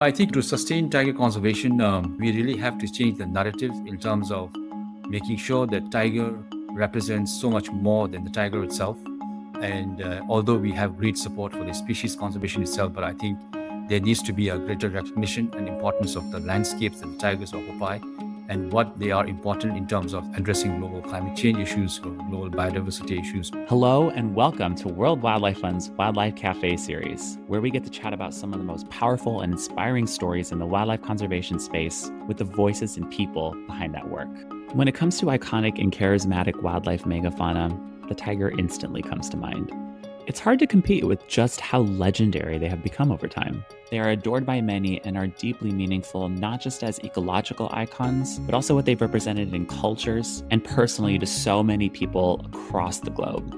I think to sustain tiger conservation, we really have to change the narrative in terms of making sure that tiger represents so much more than the tiger itself. And although we have great support for the species conservation itself, but I think there needs to be a greater recognition and importance of the landscapes that the tigers occupy and what they are important in terms of addressing global climate change issues or global biodiversity issues. Hello and welcome to World Wildlife Fund's Wildlife Cafe series, where we get to chat about some of the most powerful and inspiring stories in the wildlife conservation space with the voices and people behind that work. When it comes to iconic and charismatic wildlife megafauna, the tiger instantly comes to mind. It's hard to compete with just how legendary they have become over time. They are adored by many and are deeply meaningful not just as ecological icons, but also what they've represented in cultures and personally to so many people across the globe.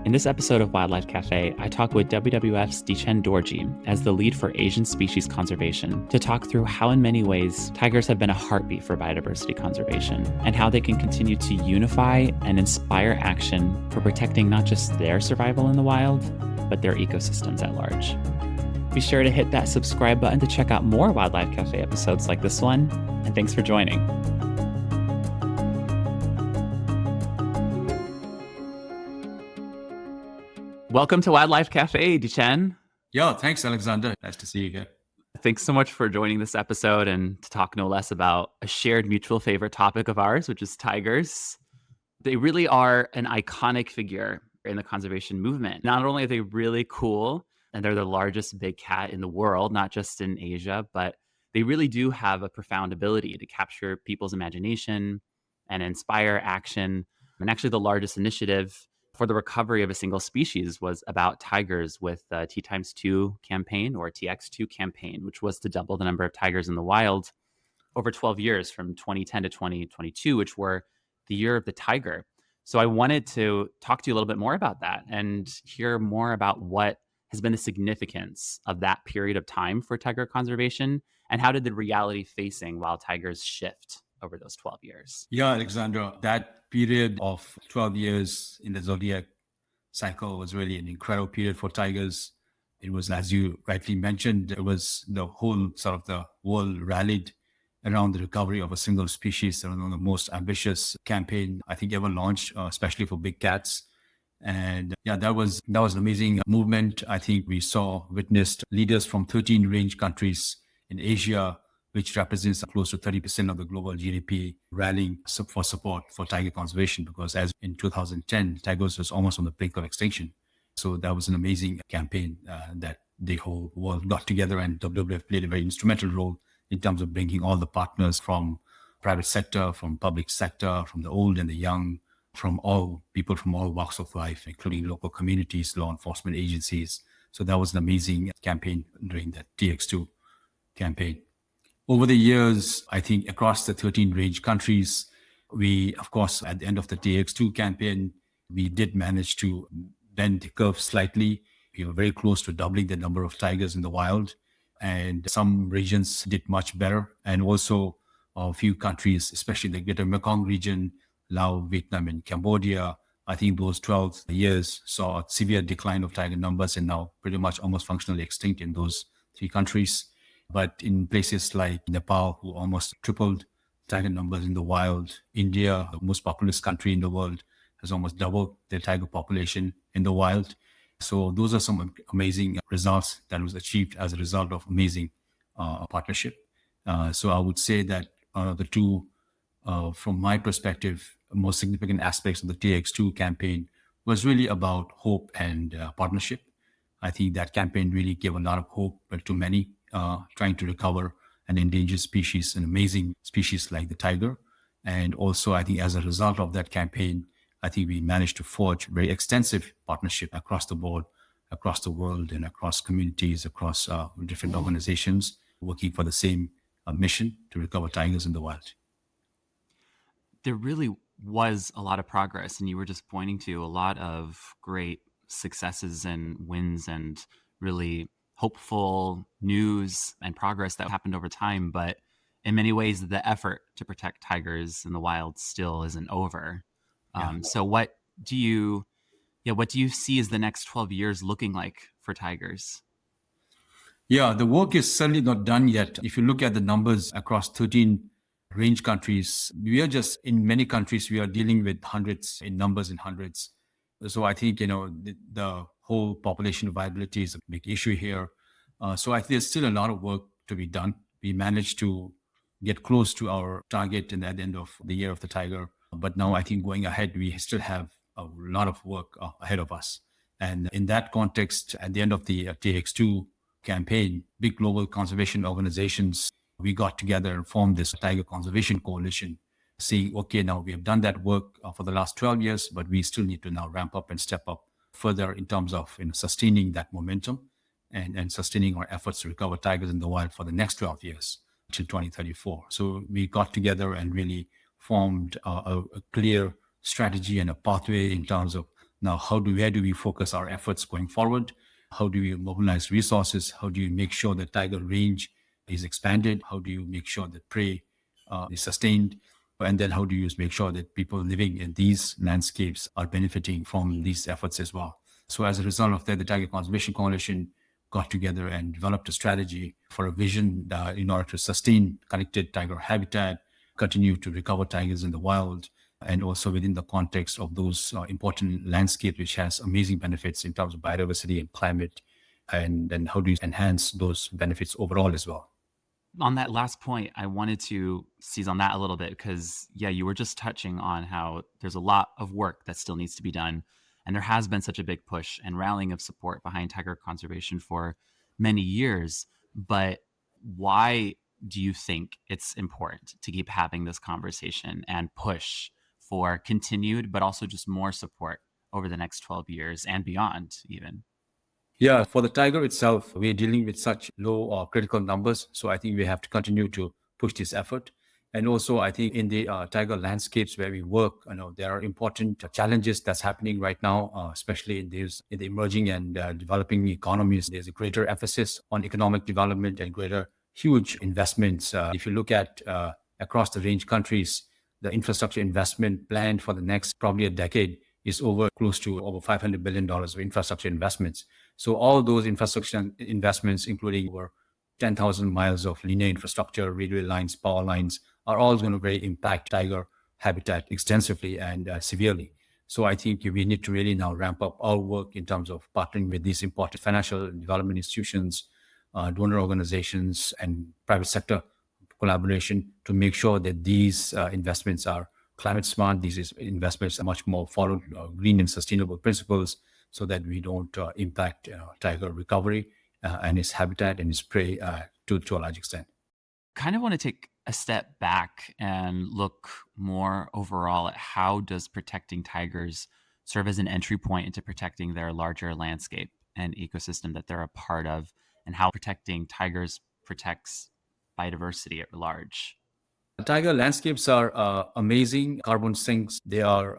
In this episode of Wildlife Cafe, I talk with WWF's Dichen Dorji as the lead for Asian species conservation to talk through how in many ways tigers have been a heartbeat for biodiversity conservation and how they can continue to unify and inspire action for protecting not just their survival in the wild, but their ecosystems at large. Be sure to hit that subscribe button to check out more Wildlife Cafe episodes like this one, and thanks for joining. Welcome to Wildlife Cafe, Dichen. Yeah, thanks, Alexander. Nice to see you here. Thanks so much for joining this episode and to talk no less about a shared mutual favorite topic of ours, which is tigers. They really are an iconic figure in the conservation movement. Not only are they really cool, and they're the largest big cat in the world, not just in Asia, but they really do have a profound ability to capture people's imagination and inspire action. And actually, the largest initiative for the recovery of a single species was about tigers with the T times 2 campaign or TX2 campaign, which was to double the number of tigers in the wild over 12 years from 2010 to 2022, which were the year of the tiger. So I wanted to talk to you a little bit more about that and hear more about what has been the significance of that period of time for tiger conservation and how did the reality facing wild tigers shift over those 12 years? Yeah, Alexandra, that period of 12 years in the zodiac cycle was really an incredible period for tigers. It was, as you rightly mentioned, it was the whole sort of the world rallied around the recovery of a single species. One of the most ambitious campaign I think ever launched, especially for big cats. And yeah, that was an amazing movement. I think we witnessed leaders from 13 range countries in Asia, which represents close to 30% of the global GDP, rallying for support for tiger conservation, because as in 2010, tigers was almost on the brink of extinction. So that was an amazing campaign that the whole world got together, and WWF played a very instrumental role in terms of bringing all the partners from private sector, from public sector, from the old and the young, from all people from all walks of life, including local communities, law enforcement agencies. So that was an amazing campaign during that TX2 campaign. Over the years, I think across the 13 range countries, we, of course, at the end of the TX2 campaign, we did manage to bend the curve slightly. We were very close to doubling the number of tigers in the wild. And some regions did much better. And also a few countries, especially the Greater Mekong region, Laos, Vietnam, and Cambodia, I think those 12 years saw a severe decline of tiger numbers and now pretty much almost functionally extinct in those three countries. But in places like Nepal, who almost tripled tiger numbers in the wild, India, the most populous country in the world, has almost doubled their tiger population in the wild. So those are some amazing results that was achieved as a result of amazing partnership. So I would say that the two, from my perspective, most significant aspects of the TX2 campaign was really about hope and partnership. I think that campaign really gave a lot of hope to many trying to recover an endangered species, an amazing species like the tiger. And also, I think as a result of that campaign, I think we managed to forge very extensive partnership across the board, across the world, and across communities, across different organizations working for the same mission to recover tigers in the wild. There really was a lot of progress, and you were just pointing to a lot of great successes and wins and really hopeful news and progress that happened over time. But in many ways, the effort to protect tigers in the wild still isn't over. So what do you see as the next 12 years looking like for tigers? Yeah, the work is certainly not done yet. If you look at the numbers across 13 range countries, we are just in many countries, we are dealing with hundreds in numbers in hundreds. So I think, the whole population viability is a big issue here. So I think there's still a lot of work to be done. We managed to get close to our target in the end of the year of the tiger. But now I think going ahead, we still have a lot of work ahead of us. And in that context, at the end of the TX2 campaign, big global conservation organizations, we got together and formed this Tiger Conservation Coalition, saying, okay, now we have done that work for the last 12 years, but we still need to now ramp up and step up further in terms of sustaining that momentum and sustaining our efforts to recover tigers in the wild for the next 12 years till 2034. So we got together and really formed a clear strategy and a pathway in terms of now where do we focus our efforts going forward? How do we mobilize resources? How do you make sure the tiger range is expanded? How do you make sure that prey is sustained? And then how do you make sure that people living in these landscapes are benefiting from these efforts as well? So as a result of that, the Tiger Conservation Coalition got together and developed a strategy for a vision in order to sustain connected tiger habitat, continue to recover tigers in the wild, and also within the context of those important landscapes, which has amazing benefits in terms of biodiversity and climate, and then how do you enhance those benefits overall as well? On that last point, I wanted to seize on that a little bit because, yeah, you were just touching on how there's a lot of work that still needs to be done. And there has been such a big push and rallying of support behind tiger conservation for many years. But why do you think it's important to keep having this conversation and push for continued, but also just more support over the next 12 years and beyond, even? Yeah, for the tiger itself, we're dealing with such low or critical numbers. So I think we have to continue to push this effort. And also, I think in the tiger landscapes where we work, there are important challenges that's happening right now, especially in the emerging and developing economies. There's a greater emphasis on economic development and greater huge investments. If you look at across the range countries, the infrastructure investment planned for the next probably a decade is close to over $500 billion of infrastructure investments. So all those infrastructure investments, including over 10,000 miles of linear infrastructure, railway lines, power lines, are all going to really impact tiger habitat extensively and severely. So I think we need to really now ramp up our work in terms of partnering with these important financial development institutions, donor organizations, and private sector collaboration to make sure that these investments are climate smart. These investments are much more followed green and sustainable principles so that we don't impact tiger recovery and its habitat and its prey to a large extent. Kind of want to take a step back and look more overall at how does protecting tigers serve as an entry point into protecting their larger landscape and ecosystem that they're a part of, and how protecting tigers protects biodiversity at large. Tiger landscapes are amazing carbon sinks. They are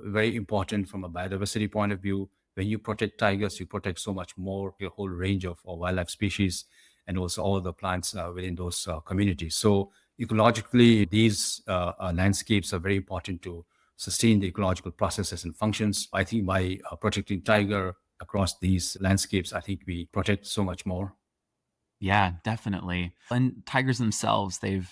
very important from a biodiversity point of view. When you protect tigers, you protect so much more, your whole range of wildlife species, and also all the plants within those communities. So ecologically, these landscapes are very important to sustain the ecological processes and functions. I think by protecting tiger across these landscapes, I think we protect so much more. Yeah, definitely. And tigers themselves, they've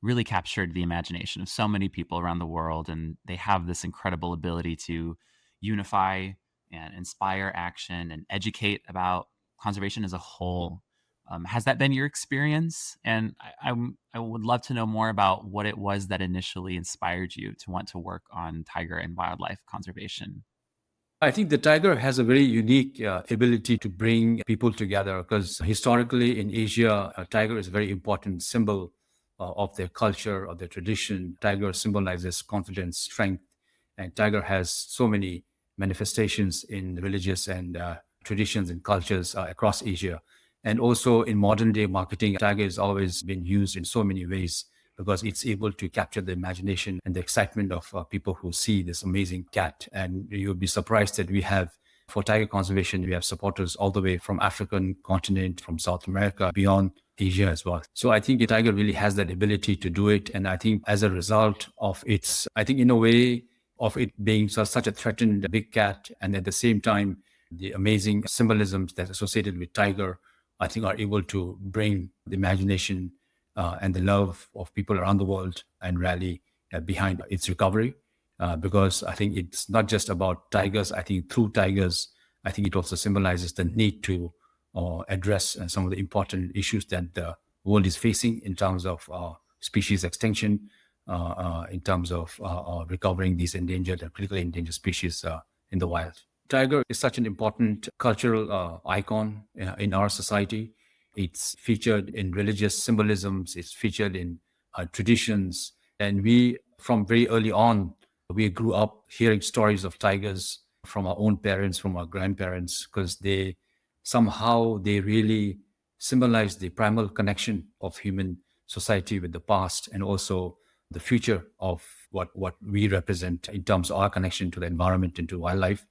really captured the imagination of so many people around the world, and they have this incredible ability to unify and inspire action and educate about conservation as a whole. Has that been your experience? And I would love to know more about what it was that initially inspired you to want to work on tiger and wildlife conservation. I think the tiger has a very unique ability to bring people together because historically in Asia, a tiger is a very important symbol of their culture, of their tradition. Tiger symbolizes confidence, strength, and tiger has so many manifestations in religious and traditions and cultures across Asia. And also in modern day marketing, tiger has always been used in so many ways because it's able to capture the imagination and the excitement of people who see this amazing cat. And you'll be surprised that for tiger conservation, we have supporters all the way from African continent, from South America, beyond Asia as well. So I think the tiger really has that ability to do it. And I think as a result of in a way of it being such a threatened big cat, and at the same time, the amazing symbolisms that's associated with tiger, I think are able to bring the imagination and the love of people around the world and rally behind its recovery. Because I think it's not just about tigers. I think through tigers, I think it also symbolizes the need to address some of the important issues that the world is facing in terms of species extinction, in terms of recovering these endangered and critically endangered species in the wild. Tiger is such an important cultural icon in our society. It's featured in religious symbolisms, it's featured in traditions. And we, from very early on, we grew up hearing stories of tigers from our own parents, from our grandparents, because they really symbolize the primal connection of human society with the past and also the future of what we represent in terms of our connection to the environment and to wildlife.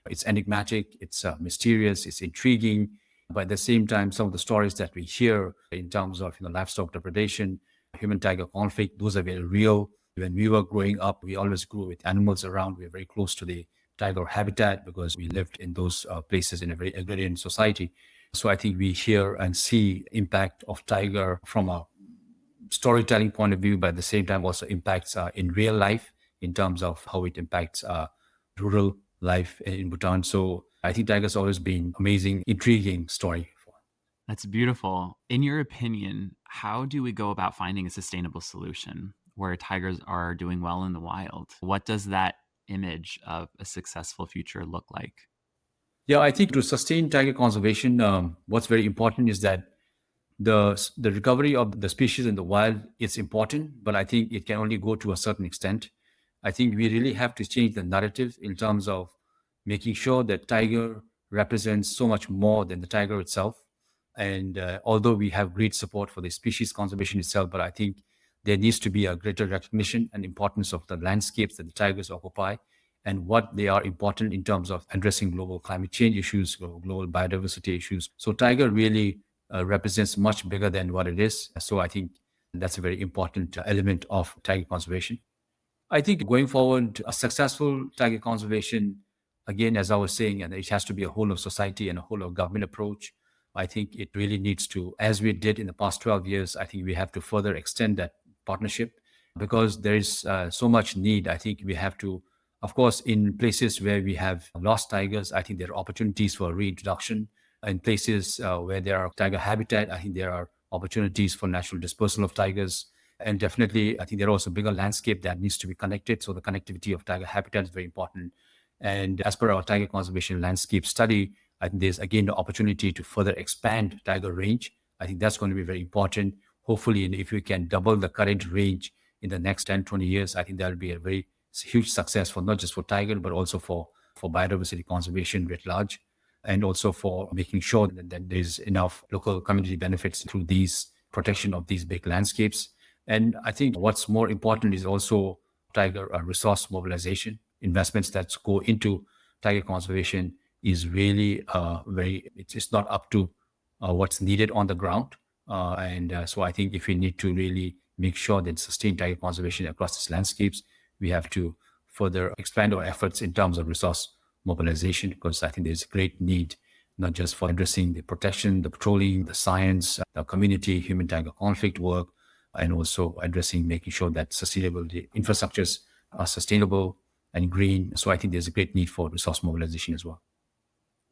It's enigmatic, it's mysterious, it's intriguing. But at the same time, some of the stories that we hear in terms of livestock depredation, human-tiger conflict, those are very real. When we were growing up, we always grew with animals around. We were very close to the tiger habitat because we lived in those places in a very agrarian society. So I think we hear and see impact of tiger from a storytelling point of view, but at the same time also impacts in real life in terms of how it impacts rural life in Bhutan. So I think tiger's always been amazing, intriguing story. That's beautiful. In your opinion, how do we go about finding a sustainable solution where tigers are doing well in the wild? What does that image of a successful future look like? Yeah, I think to sustain tiger conservation, what's very important is that the recovery of the species in the wild is important, but I think it can only go to a certain extent. I think we really have to change the narrative in terms of making sure that tiger represents so much more than the tiger itself. And although we have great support for the species conservation itself, but I think there needs to be a greater recognition and importance of the landscapes that the tigers occupy and what they are important in terms of addressing global climate change issues, global biodiversity issues. So tiger really represents much bigger than what it is. So I think that's a very important element of tiger conservation. I think going forward, a successful tiger conservation, again, as I was saying, and it has to be a whole of society and a whole of government approach. I think it really needs to, as we did in the past 12 years, I think we have to further extend that partnership because there is so much need. I think we have to, of course, in places where we have lost tigers, I think there are opportunities for reintroduction. In places where there are tiger habitat, I think there are opportunities for natural dispersal of tigers. And definitely, I think there are also bigger landscape that needs to be connected. So the connectivity of tiger habitat is very important. And as per our tiger conservation landscape study, I think there's again the opportunity to further expand tiger range. I think that's going to be very important. Hopefully, if we can double the current range in the next 10, 20 years, I think that'll be a very huge success for not just for tiger, but also for biodiversity conservation writ large. And also for making sure that there's enough local community benefits through these protection of these big landscapes. And I think what's more important is also tiger resource mobilization. Investments that go into tiger conservation is really it's not up to what's needed on the ground. So I think if we need to really make sure that sustain tiger conservation across these landscapes, we have to further expand our efforts in terms of resource mobilization, because I think there's a great need, not just for addressing the protection, the patrolling, the science, the community, human-tiger conflict work, and also addressing, making sure that sustainability infrastructures are sustainable and green. So I think there's a great need for resource mobilization as well.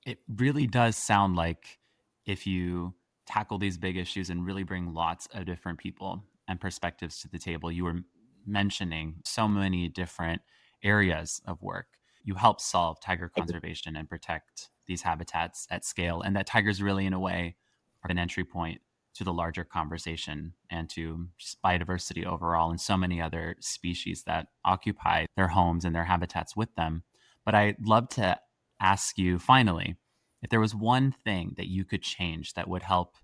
It really does sound like if you tackle these big issues and really bring lots of different people and perspectives to the table, you were mentioning so many different areas of work. You help solve tiger conservation and protect these habitats at scale, and that tigers really, in a way, are an entry point to the larger conversation and to just biodiversity overall and so many other species that occupy their homes and their habitats with them. But I'd love to ask you finally, if there was one thing that you could change that would help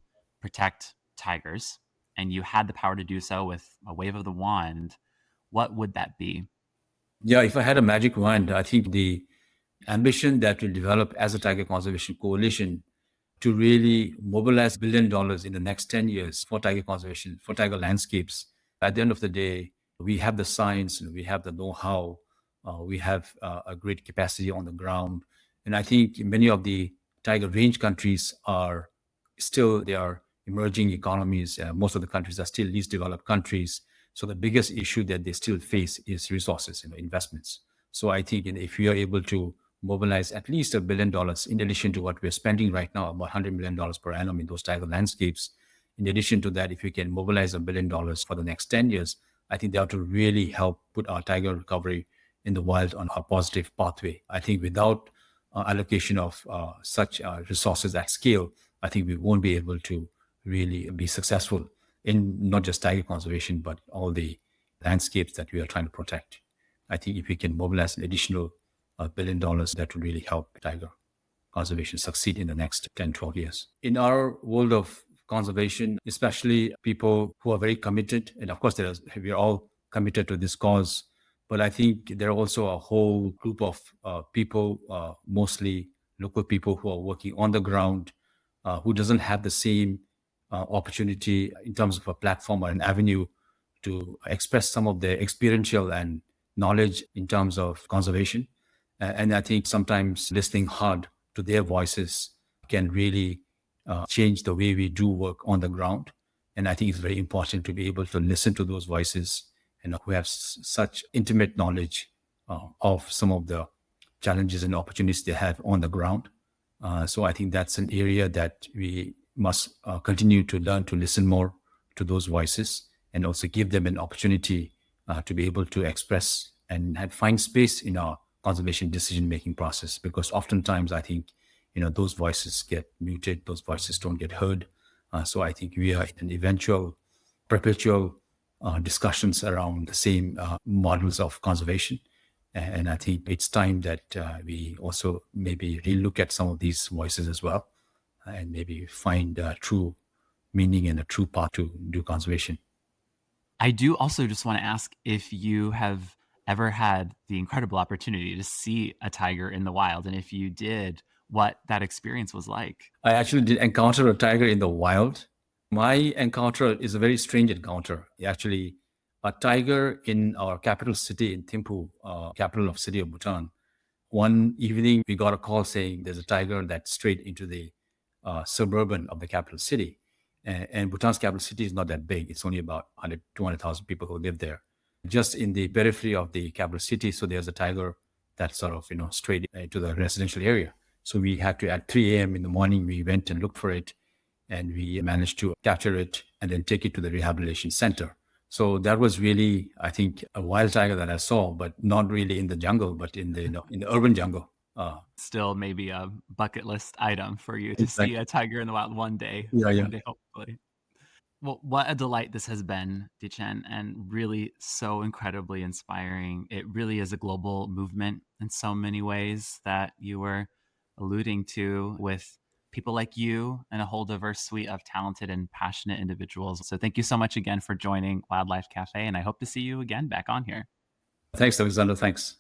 protect tigers and you had the power to do so with a wave of the wand, what would that be? Yeah, if I had a magic wand, I think the ambition that will develop as a Tiger Conservation Coalition to really mobilize $1 billion in the next 10 years for tiger conservation, for tiger landscapes. At the end of the day, we have the science, and we have the know-how, we have a great capacity on the ground. And I think many of the tiger range countries are still they are emerging economies. Most of the countries are still least developed countries. So the biggest issue that they still face is resources, investments. So I think if we are able to mobilize at least $1 billion in addition to what we're spending right now, about $100 million per annum in those tiger landscapes. In addition to that, if we can mobilize $1 billion for the next 10 years, I think that will really help put our tiger recovery in the wild on a positive pathway. I think without allocation of such resources at scale, I think we won't be able to really be successful in not just tiger conservation, but all the landscapes that we are trying to protect. I think if we can mobilize an additional $1 billion, that will really help tiger conservation succeed in the next 10, 12 years. In our world of conservation, especially people who are very committed, and of course, we are all committed to this cause, but I think there are also a whole group of people, mostly local people who are working on the ground, who doesn't have the same opportunity in terms of a platform or an avenue to express some of their experiential and knowledge in terms of conservation. And I think sometimes listening hard to their voices can really change the way we do work on the ground. And I think it's very important to be able to listen to those voices and who have such intimate knowledge of some of the challenges and opportunities they have on the ground. So I think that's an area that we must continue to learn to listen more to those voices and also give them an opportunity to be able to express and find space in our conservation decision-making process. Because oftentimes I think, those voices get muted, those voices don't get heard. So I think we are in an eventual perpetual discussions around the same models of conservation. And I think it's time that we also maybe relook at some of these voices as well and maybe find a true meaning and a true path to do conservation. I do also just want to ask if you have ever had the incredible opportunity to see a tiger in the wild, and if you did, what that experience was like. I actually did encounter a tiger in the wild. My encounter is a very strange encounter. Actually, a tiger in our capital city in Thimphu, capital of city of Bhutan. One evening, we got a call saying there's a tiger that strayed into the suburban of the capital city. And Bhutan's capital city is not that big. It's only about 200,000 people who live there. Just in the periphery of the capital city, so there's a tiger that sort of, strayed into the residential area. So we had to, at 3 a.m. in the morning, we went and looked for it, and we managed to capture it and then take it to the rehabilitation center. So that was really, I think, a wild tiger that I saw, but not really in the jungle, but in the in the urban jungle. Still maybe a bucket list item for you to see a tiger in the wild one day. Yeah. One day, hopefully. Well, what a delight this has been, Dichen, and really so incredibly inspiring. It really is a global movement in so many ways that you were alluding to, with people like you and a whole diverse suite of talented and passionate individuals. So thank you so much again for joining Wildlife Cafe, and I hope to see you again back on here. Thanks, Alexander. Thanks.